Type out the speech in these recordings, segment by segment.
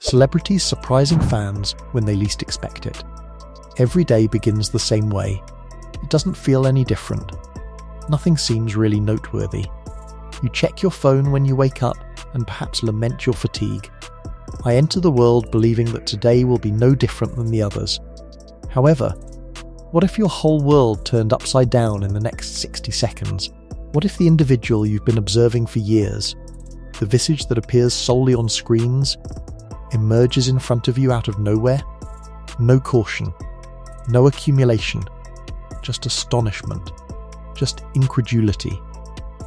Celebrities surprising fans when they least expect it. Every day begins the same way. It doesn't feel any different. Nothing seems really noteworthy. You check your phone when you wake up and perhaps lament your fatigue. I enter the world believing that today will be no different than the others. However, what if your whole world turned upside down in the next 60 seconds? What if the individual you've been observing for years, the visage that appears solely on screens, emerges in front of you out of nowhere? No caution, no accumulation, just astonishment, just incredulity.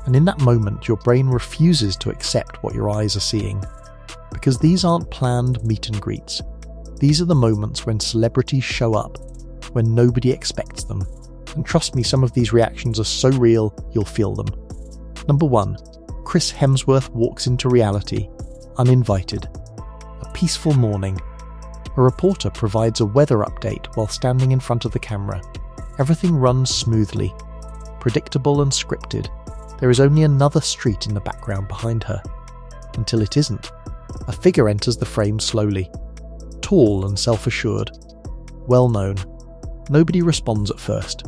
And in that moment, your brain refuses to accept what your eyes are seeing. Because these aren't planned meet and greets. These are the moments when celebrities show up, when nobody expects them. And trust me, some of these reactions are so real, you'll feel them. Number 1. Chris Hemsworth walks into reality, uninvited. A peaceful morning. A reporter provides a weather update while standing in front of the camera. Everything runs smoothly, predictable and scripted. There is only another street in the background behind her. Until it isn't. A figure enters the frame slowly. Tall and self-assured. Well-known. Nobody responds at first.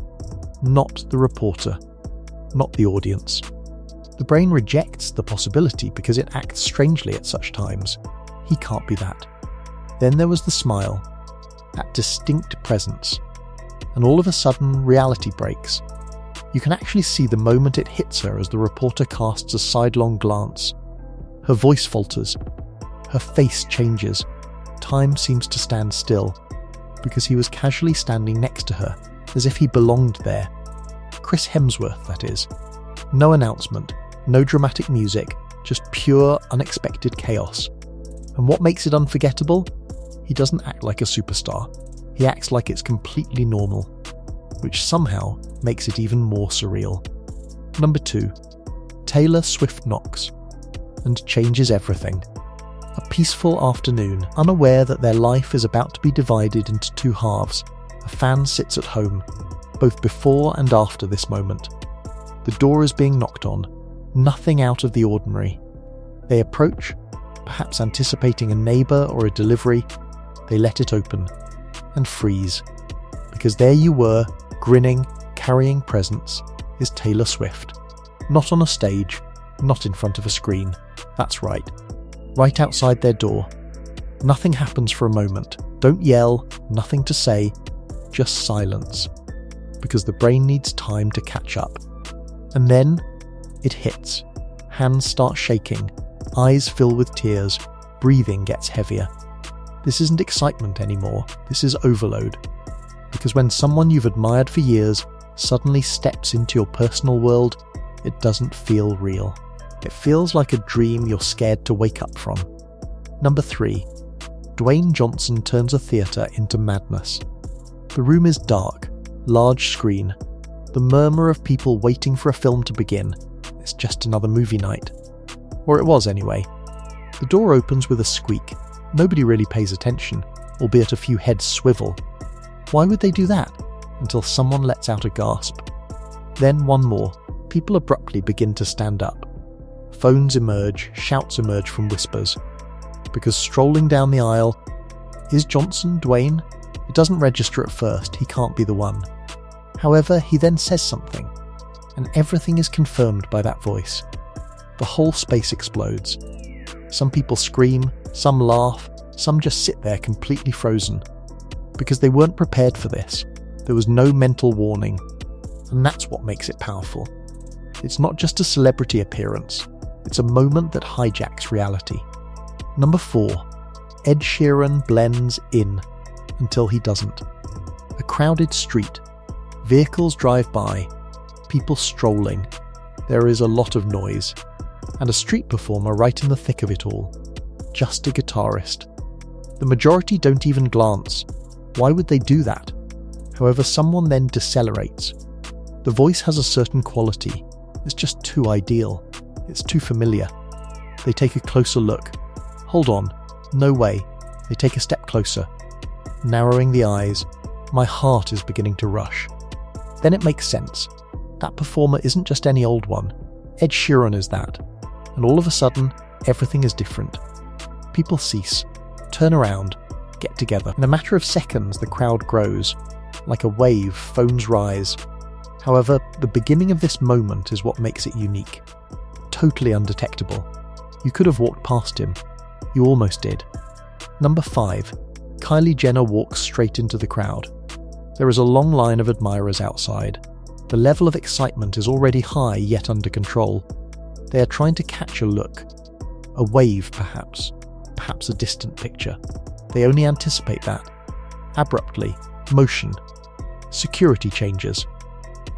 Not the reporter. Not the audience. The brain rejects the possibility because it acts strangely at such times. He can't be that. Then there was the smile. That distinct presence. And all of a sudden, reality breaks. You can actually see the moment it hits her as the reporter casts a sidelong glance. Her voice falters. Her face changes. Time seems to stand still, because he was casually standing next to her, as if he belonged there. Chris Hemsworth, that is. No announcement, no dramatic music, just pure, unexpected chaos. And what makes it unforgettable? He doesn't act like a superstar. He acts like it's completely normal, which somehow makes it even more surreal. Number 2. Taylor Swift knocks and changes everything. A peaceful afternoon, unaware that their life is about to be divided into 2 halves. A fan sits at home, both before and after this moment. The door is being knocked on, nothing out of the ordinary. They approach, perhaps anticipating a neighbour or a delivery. They let it open, and freeze. Because there you were, grinning, carrying presents, is Taylor Swift. Not on a stage, not in front of a screen. That's right. Right outside their door. Nothing happens for a moment. Don't yell, nothing to say, just silence. Because the brain needs time to catch up. And then, it hits. Hands start shaking, eyes fill with tears, breathing gets heavier. This isn't excitement anymore, this is overload. Because when someone you've admired for years suddenly steps into your personal world, it doesn't feel real. It feels like a dream you're scared to wake up from. Number 3. Dwayne Johnson turns a theatre into madness. The room is dark, large screen. The murmur of people waiting for a film to begin. It's just another movie night. Or it was anyway. The door opens with a squeak. Nobody really pays attention, albeit a few heads swivel. Why would they do that? Until someone lets out a gasp. Then one more. People abruptly begin to stand up. Phones emerge, shouts emerge from whispers. Because strolling down the aisle, is Johnson Dwayne? It doesn't register at first, he can't be the one. However, he then says something, and everything is confirmed by that voice. The whole space explodes. Some people scream, some laugh, some just sit there completely frozen. Because they weren't prepared for this. There was no mental warning. And that's what makes it powerful. It's not just a celebrity appearance. It's a moment that hijacks reality. Number 4. Ed Sheeran blends in until he doesn't. A crowded street. Vehicles drive by. People strolling. There is a lot of noise. And a street performer right in the thick of it all. Just a guitarist. The majority don't even glance. Why would they do that? However, someone then decelerates. The voice has a certain quality. It's just too ideal. It's too familiar. They take a closer look. Hold on. No way. They take a step closer. Narrowing the eyes. My heart is beginning to rush. Then it makes sense. That performer isn't just any old one. Ed Sheeran is that. And all of a sudden, everything is different. People cease. turn around, get together. In a matter of seconds, the crowd grows. Like a wave, phones rise. However, the beginning of this moment is what makes it unique. Totally undetectable. You could have walked past him. You almost did. Number 5. Kylie Jenner walks straight into the crowd. There is a long line of admirers outside. The level of excitement is already high yet under control. They are trying to catch a look. A wave, perhaps a distant picture. They only anticipate that. Abruptly, motion. Security changes.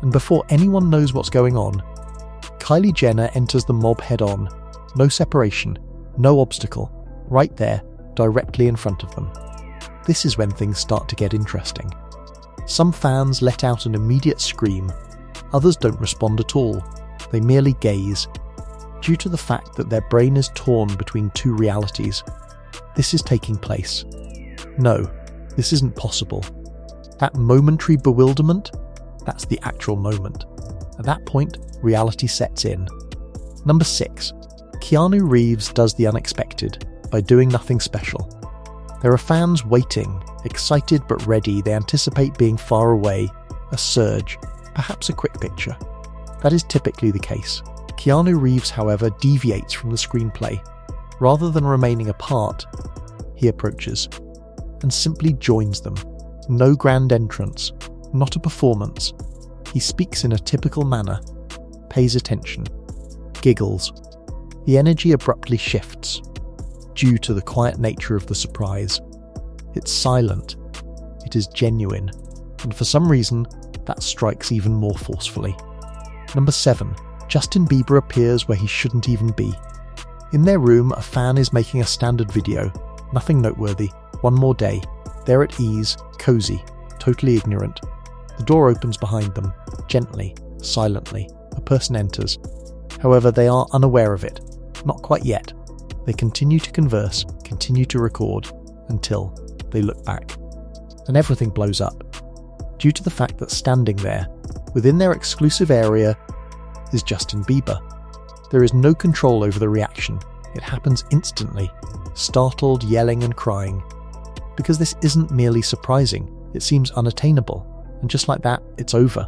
And before anyone knows what's going on, Kylie Jenner enters the mob head-on. No separation, no obstacle. Right there, directly in front of them. This is when things start to get interesting. Some fans let out an immediate scream. Others don't respond at all. They merely gaze. Due to the fact that their brain is torn between two realities. This is taking place. No, this isn't possible. That momentary bewilderment, that's the actual moment. At that point, reality sets in. Number 6. Keanu Reeves does the unexpected by doing nothing special. There are fans waiting, excited but ready. They anticipate being far away, a surge, perhaps a quick picture. That is typically the case. Keanu Reeves, however, deviates from the screenplay. Rather than remaining apart, he approaches and simply joins them. No grand entrance, not a performance. He speaks in a typical manner, pays attention, giggles. The energy abruptly shifts, due to the quiet nature of the surprise. It's silent, it is genuine, and for some reason, that strikes even more forcefully. Number 7. Justin Bieber appears where he shouldn't even be. In their room, a fan is making a standard video. Nothing noteworthy. One more day. They're at ease, cozy, totally ignorant. The door opens behind them, gently, silently. A person enters. However, they are unaware of it. Not quite yet. They continue to converse, continue to record, until they look back. And everything blows up. Due to the fact that standing there, within their exclusive area, is Justin Bieber. There is no control over the reaction. It happens instantly, startled, yelling and crying. Because this isn't merely surprising, it seems unattainable, and just like that, it's over.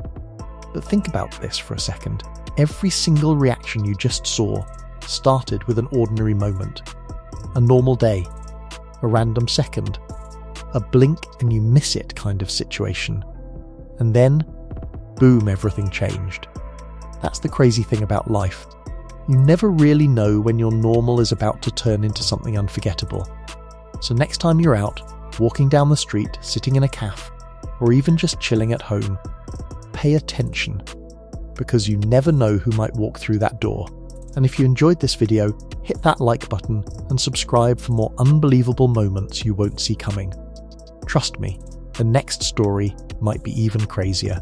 But think about this for a second. Every single reaction you just saw started with an ordinary moment. A normal day. A random second. A blink and you miss it kind of situation. And then, boom, everything changed. That's the crazy thing about life. You never really know when your normal is about to turn into something unforgettable. So next time you're out, walking down the street, sitting in a cafe, or even just chilling at home, pay attention, because you never know who might walk through that door. And if you enjoyed this video, hit that like button and subscribe for more unbelievable moments you won't see coming. Trust me, the next story might be even crazier.